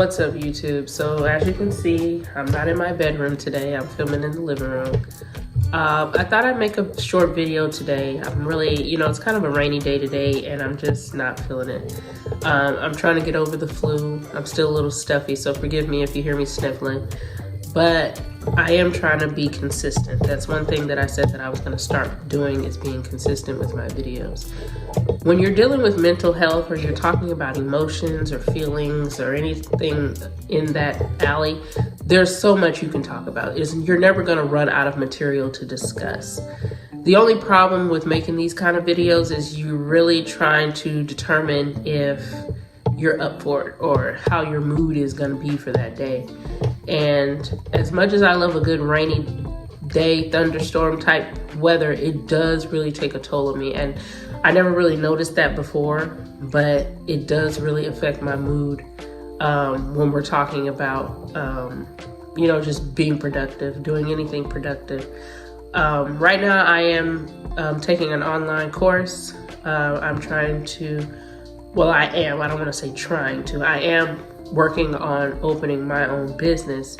What's up, YouTube? So as you can see, I'm not in my bedroom today. I'm filming in the living room. I thought I'd make a short video today. I'm really, it's kind of a rainy day today and I'm just not feeling it. I'm trying to get over the flu. I'm still a little stuffy, so forgive me if you hear me sniffling. But I am trying to be consistent. That's one thing that I said that I was going to start doing, is being consistent with my videos. When you're dealing with mental health, or you're talking about emotions or feelings or anything in that alley, there's so much you can talk about. You're never going to run out of material to discuss. The only problem with making these kind of videos is you're really trying to determine if you're up for it or how your mood is going to be for that day. And as much as I love a good rainy day, thunderstorm type weather, it does really take a toll on me. And I never really noticed that before, but it does really affect my mood when we're talking about, just being productive, doing anything productive. Right now I am taking an online course. I'm trying to, I don't want to say trying to, I am working on opening my own business,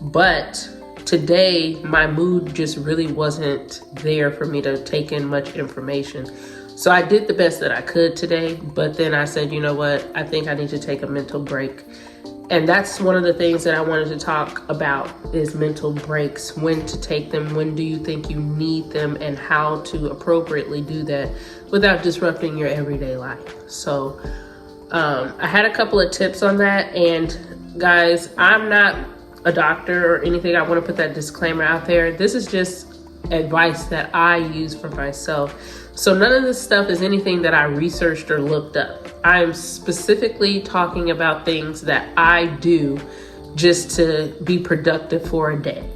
but today my mood just really wasn't there for me to take in much information. So I did the best that I could today, but then I said, you know what, I think I need to take a mental break. And that's one of the things that I wanted to talk about, is mental breaks, when to take them, when do you think you need them, and how to appropriately do that without disrupting your everyday life. So I had a couple of tips on that, and guys, I'm not a doctor or anything. I want to put that disclaimer out there. This is just advice that I use for myself. So none of this stuff is anything that I researched or looked up. I'm specifically talking about things that I do just to be productive for a day.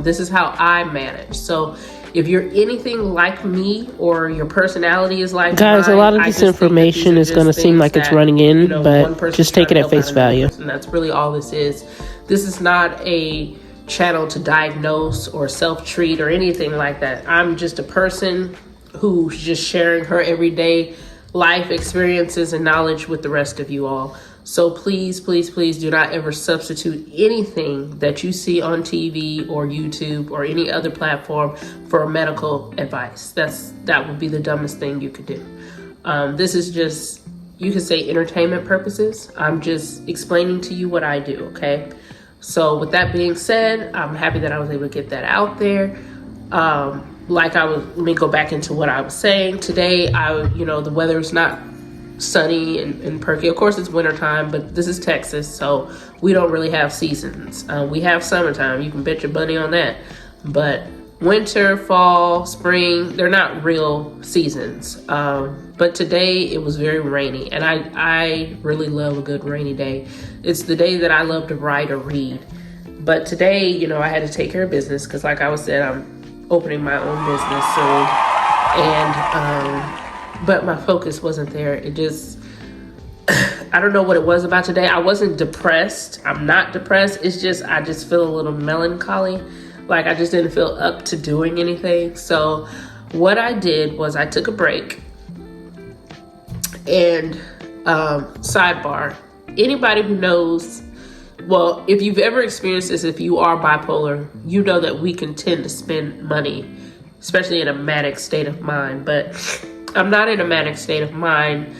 This is how I manage. So if you're anything like me, or your personality is like guys, mine, a lot of this information is going to seem like it's running in, but just take it at face value. And that's really all this is. This is not a channel to diagnose or self-treat or anything like that. I'm just a person who's just sharing her everyday life experiences and knowledge with the rest of you all. So please, please, please do not ever substitute anything that you see on TV or YouTube or any other platform for medical advice. That would be the dumbest thing you could do. This is just, you could say, entertainment purposes. I'm just explaining to you what I do, okay? So with that being said, I'm happy that I was able to get that out there. Let me go back into what I was saying. Today, the weather is not sunny and perky. Of course, it's wintertime, but this is Texas, so we don't really have seasons. We have summertime. You can bet your money on that. But winter, fall, spring, they're not real seasons. But today it was very rainy, and I really love a good rainy day. It's the day that I love to write or read. But today, I had to take care of business because, like I was said, I'm opening my own business soon. But my focus wasn't there. It just, I don't know what it was about today. I wasn't depressed. I'm not depressed. It's just, I just feel a little melancholy. Like I just didn't feel up to doing anything. So what I did was I took a break. And sidebar, anybody who knows, well, if you've ever experienced this, if you are bipolar, you know that we can tend to spend money, especially in a manic state of mind. But I'm not in a manic state of mind.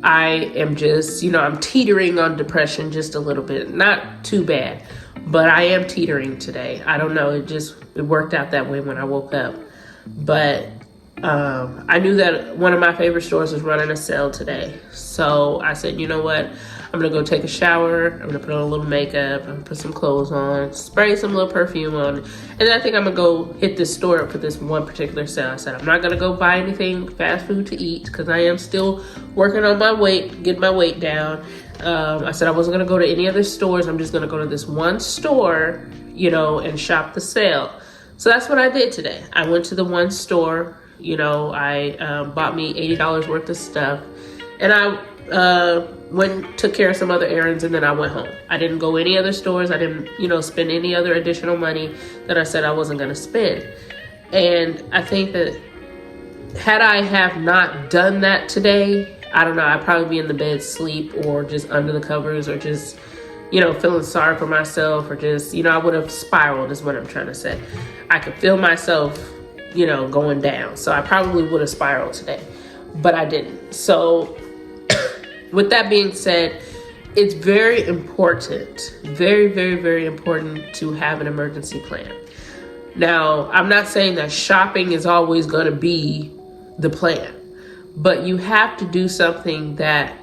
I am just, I'm teetering on depression just a little bit. Not too bad, but I am teetering today. I don't know. It worked out that way when I woke up. But I knew that one of my favorite stores was running a sale today. So I said, you know what? I'm gonna go take a shower. I'm gonna put on a little makeup. I'm gonna put some clothes on, spray some little perfume on. And then I think I'm gonna go hit this store up for this one particular sale. I said, I'm not gonna go buy anything fast food to eat because I am still working on my weight, getting my weight down. I said I wasn't gonna go to any other stores. I'm just gonna go to this one store, and shop the sale. So that's what I did today. I went to the one store, I bought me $80 worth of stuff, and I took care of some other errands, and then I went home. I didn't go any other stores. I didn't, spend any other additional money that I said I wasn't going to spend. And I think that had I have not done that today, I don't know, I'd probably be in the bed, sleep, or just under the covers, or just feeling sorry for myself, or just, I would have spiraled is what I'm trying to say. I could feel myself, going down. So I probably would have spiraled today, but I didn't. So with that being said, it's very important, very, very, very important to have an emergency plan. Now, I'm not saying that shopping is always going to be the plan, but you have to do something that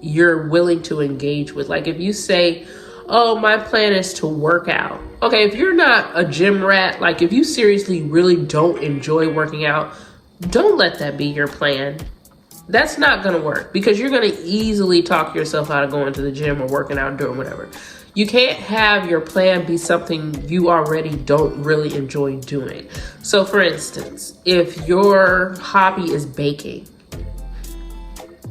you're willing to engage with. Like if you say, oh, my plan is to work out. Okay, if you're not a gym rat, like if you seriously really don't enjoy working out, don't let that be your plan. That's not going to work, because you're going to easily talk yourself out of going to the gym or working out, doing whatever. You can't have your plan be something you already don't really enjoy doing. So for instance, if your hobby is baking,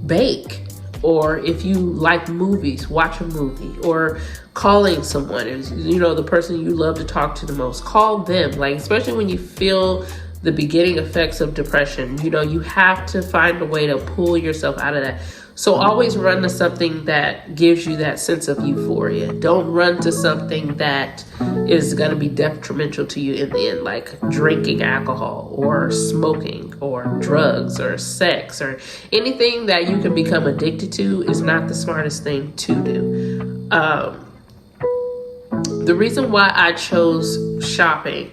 bake. Or if you like movies, watch a movie. Or calling someone, the person you love to talk to the most, call them. Like, especially when you feel the beginning effects of depression, you have to find a way to pull yourself out of that. So always run to something that gives you that sense of euphoria. Don't run to something that is going to be detrimental to you in the end, like drinking alcohol or smoking or drugs or sex or anything that you can become addicted to is not the smartest thing to do. The reason why I chose shopping,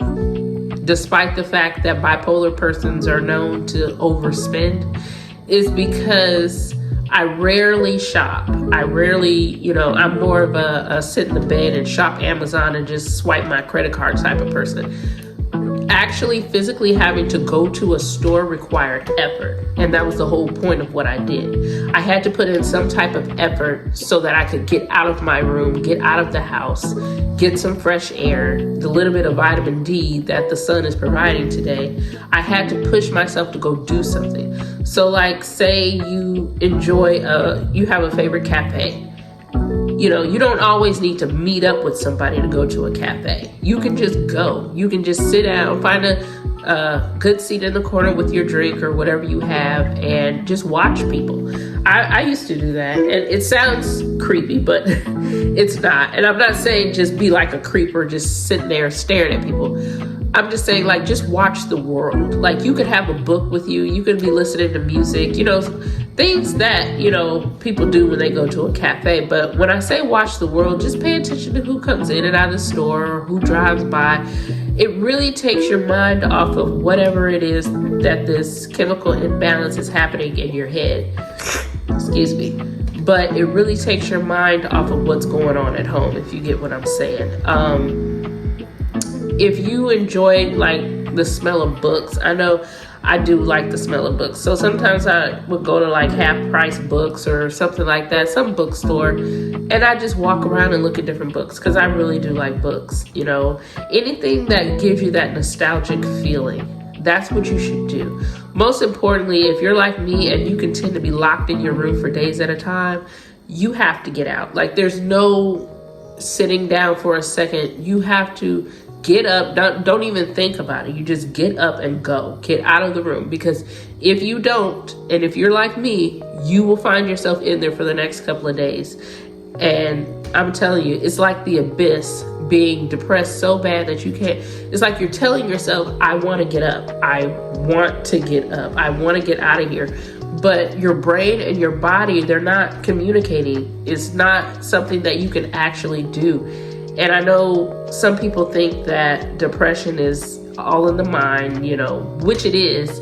despite the fact that bipolar persons are known to overspend, is because I rarely shop. I rarely, I'm more of a sit in the bed and shop Amazon and just swipe my credit card type of person. Actually, physically having to go to a store required effort. And that was the whole point of what I did. I had to put in some type of effort so that I could get out of my room, get out of the house, get some fresh air, the little bit of vitamin D that the sun is providing today. I had to push myself to go do something. So like, say you you have a favorite cafe. You don't always need to meet up with somebody to go to a cafe. You can just go. You can just sit down, find a good seat in the corner with your drink or whatever you have, and just watch people. I used to do that, and it sounds creepy, but it's not. And I'm not saying just be like a creeper, just sitting there staring at people. I'm just saying, like, just watch the world. Like, you could have a book with you. You could be listening to music, things that, people do when they go to a cafe. But when I say watch the world, just pay attention to who comes in and out of the store or who drives by. It really takes your mind off of whatever it is that this chemical imbalance is happening in your head. Excuse me. But it really takes your mind off of what's going on at home, if you get what I'm saying. If you enjoy like the smell of books, I know I do like the smell of books. So sometimes I would go to like half price books or something like that, some bookstore, and I just walk around and look at different books because I really do like books. Anything that gives you that nostalgic feeling, that's what you should do. Most importantly, if you're like me and you can tend to be locked in your room for days at a time, you have to get out. Like, there's no sitting down for a second. You have to get up. Don't even think about it. You just get up and go. Get out of the room, because if you don't, and if you're like me, you will find yourself in there for the next couple of days. And I'm telling you, it's like the abyss, being depressed so bad that you can't. It's like you're telling yourself, I want to get up. I want to get up. I want to get out of here. But your brain and your body, they're not communicating. It's not something that you can actually do. And I know some people think that depression is all in the mind, which it is,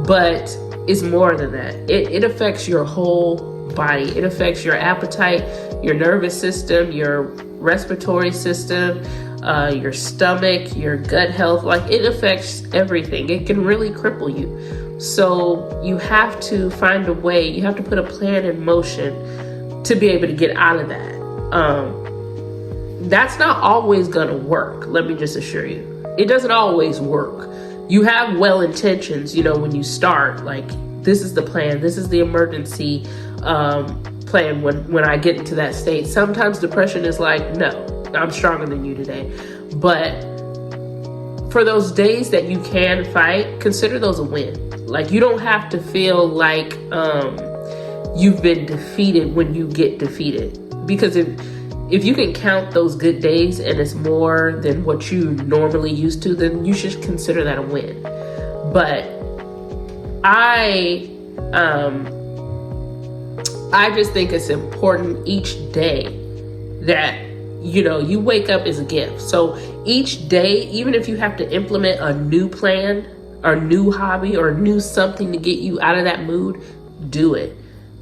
but it's more than that. It affects your whole body. It affects your appetite, your nervous system, your respiratory system, your stomach, your gut health. Like, it affects everything. It can really cripple you. So you have to find a way, you have to put a plan in motion to be able to get out of that. That's not always gonna work. Let me just assure you, it doesn't always work. You have well intentions, when you start, like, this is the plan, this is the emergency plan when I get into that state. Sometimes depression is like, no, I'm stronger than you today. But for those days that you can fight, consider those a win. Like, you don't have to feel like you've been defeated when you get defeated. Because if you can count those good days and it's more than what you normally used to, then you should consider that a win. But I just think it's important each day that, you know, you wake up as a gift. So each day, even if you have to implement a new plan or new hobby or new something to get you out of that mood, do it.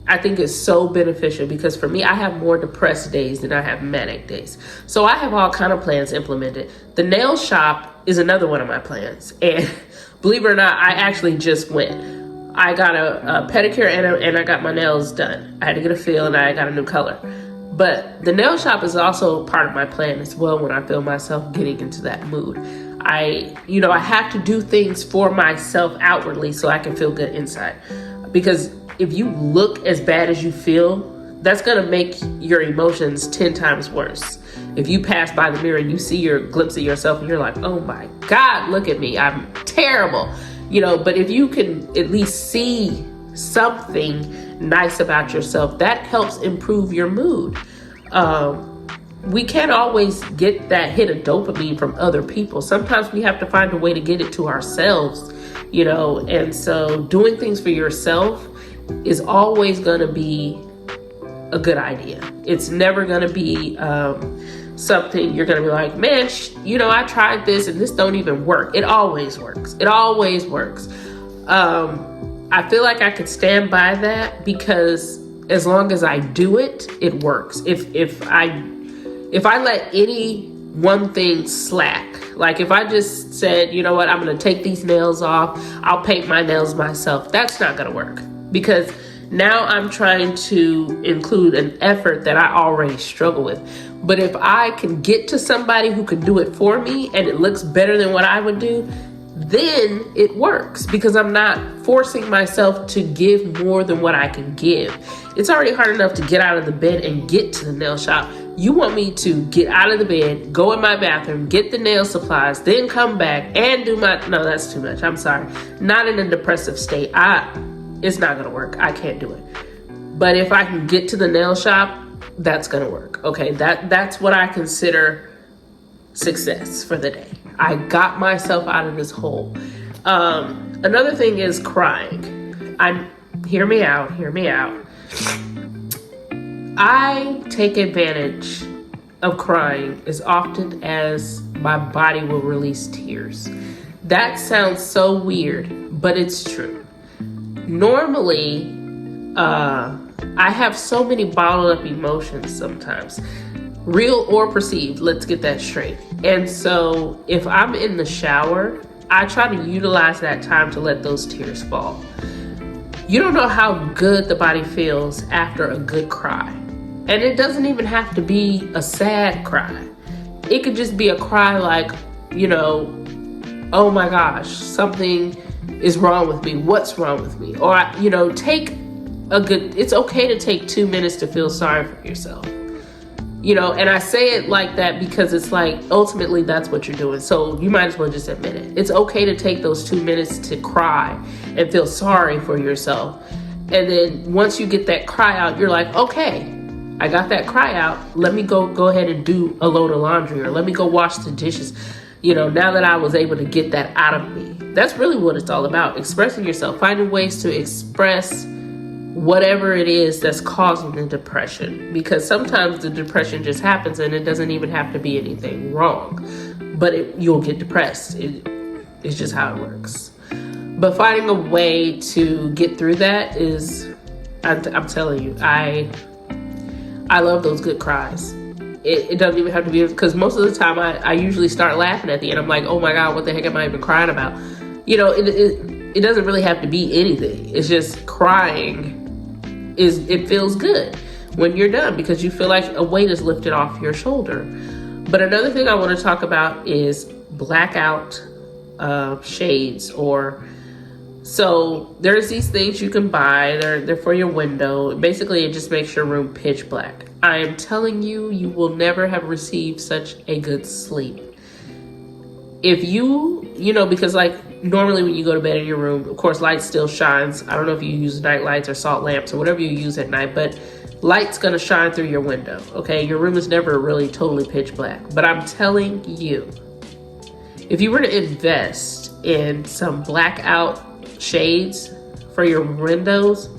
I think it's so beneficial, because for me, I have more depressed days than I have manic days. So I have all kind of plans implemented. The nail shop is another one of my plans. And believe it or not, I actually just went. I got a pedicure and I got my nails done. I had to get a feel and I got a new color. But the nail shop is also part of my plan as well when I feel myself getting into that mood. I have to do things for myself outwardly so I can feel good inside. Because if you look as bad as you feel, that's gonna make your emotions 10 times worse. If you pass by the mirror and you see your glimpse of yourself and you're like, oh my God, look at me, I'm terrible. But if you can at least see something nice about yourself, that helps improve your mood. We can't always get that hit of dopamine from other people. Sometimes we have to find a way to get it to ourselves, and so doing things for yourself is always going to be a good idea. It's never going to be something you're going to be like, man, I tried this and this don't even work. It always works. It always works. I feel like I could stand by that, because as long as I do it, it works. If I let any one thing slack, like if I just said, you know what, I'm going to take these nails off, I'll paint my nails myself, that's not going to work, because now I'm trying to include an effort that I already struggle with. But if I can get to somebody who can do it for me and it looks better than what I would do, then it works, because I'm not forcing myself to give more than what I can give. It's already hard enough to get out of the bed and get to the nail shop. You want me to get out of the bed, go in my bathroom, get the nail supplies, then come back and do no, that's too much. I'm sorry. Not in a depressive state. It's not gonna work. I can't do it. But if I can get to the nail shop, that's gonna work. Okay, that's what I consider success for the day. I got myself out of this hole. Another thing is crying. Hear me out. I take advantage of crying as often as my body will release tears. That sounds so weird, but it's true. Normally, I have so many bottled up emotions sometimes, real or perceived, let's get that straight. And so if I'm in the shower, I try to utilize that time to let those tears fall. You don't know how good the body feels after a good cry. And it doesn't even have to be a sad cry. It could just be a cry like, oh my gosh, something is wrong with me. What's wrong with me? Or, it's okay to take 2 minutes to feel sorry for yourself. And I say it like that because it's like, ultimately that's what you're doing. So you might as well just admit it. It's okay to take those 2 minutes to cry and feel sorry for yourself. And then once you get that cry out, you're like, okay, I got that cry out. Let me go ahead and do a load of laundry, or let me go wash the dishes. Now that I was able to get that out of me. That's really what it's all about. Expressing yourself, finding ways to express whatever it is that's causing the depression, because sometimes the depression just happens and it doesn't even have to be anything wrong, but you'll get depressed. It's just how it works. But finding a way to get through that is, I'm telling you, I love those good cries. It doesn't even have to be, because most of the time I usually start laughing at the end. I'm like, oh my God, what the heck am I even crying about? It doesn't really have to be anything. It's just crying. It feels good when you're done, because you feel like a weight is lifted off your shoulder. But another thing I want to talk about is blackout shades. So there's these things you can buy. They're for your window. Basically, it just makes your room pitch black. I am telling you, you will never have received such a good sleep. If because like normally when you go to bed in your room, of course, light still shines. I don't know if you use night lights or salt lamps or whatever you use at night, but light's gonna shine through your window, okay? Your room is never really totally pitch black. But I'm telling you, if you were to invest in some blackout shades for your windows,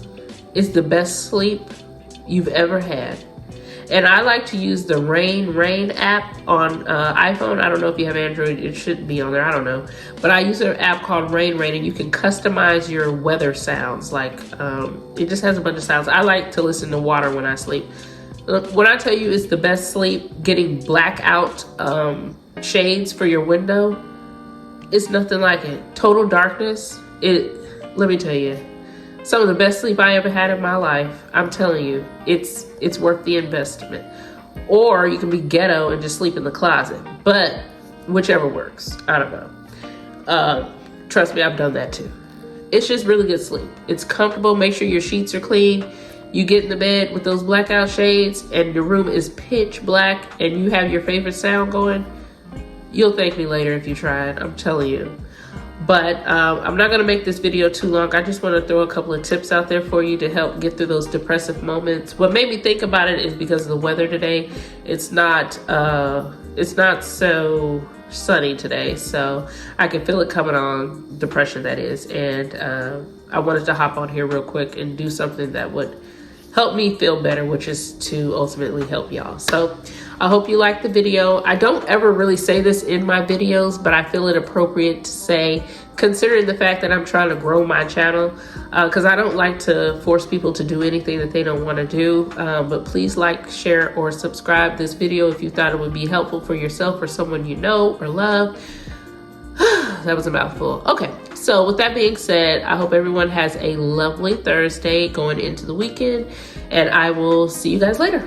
it's the best sleep you've ever had. And I like to use the Rain app on iPhone. I don't know if you have Android, it should be on there, I don't know. But I use an app called Rain, and you can customize your weather sounds. Like, it just has a bunch of sounds. I like to listen to water when I sleep. Look, when I tell you it's the best sleep, getting blackout shades for your window, it's nothing like it. Total darkness, let me tell you, some of the best sleep I ever had in my life. I'm telling you, it's worth the investment. Or you can be ghetto and just sleep in the closet, but whichever works. I don't know. Trust me, I've done that too. It's just really good sleep. It's comfortable. Make sure your sheets are clean. You get in the bed with those blackout shades and your room is pitch black and you have your favorite sound going. You'll thank me later if you try it. I'm telling you. But I'm not gonna make this video too long. I just wanna throw a couple of tips out there for you to help get through those depressive moments. What made me think about it is because of the weather today. It's not so sunny today, so I can feel it coming on, depression that is. And I wanted to hop on here real quick and do something that would help me feel better, which is to ultimately help y'all. So I hope you liked the video. I don't ever really say this in my videos, but I feel it appropriate to say, considering the fact that I'm trying to grow my channel, because I don't like to force people to do anything that they don't want to do. But please like, share, or subscribe this video if you thought it would be helpful for yourself or someone you know or love. That was a mouthful. Okay, so with that being said, I hope everyone has a lovely Thursday going into the weekend, and I will see you guys later.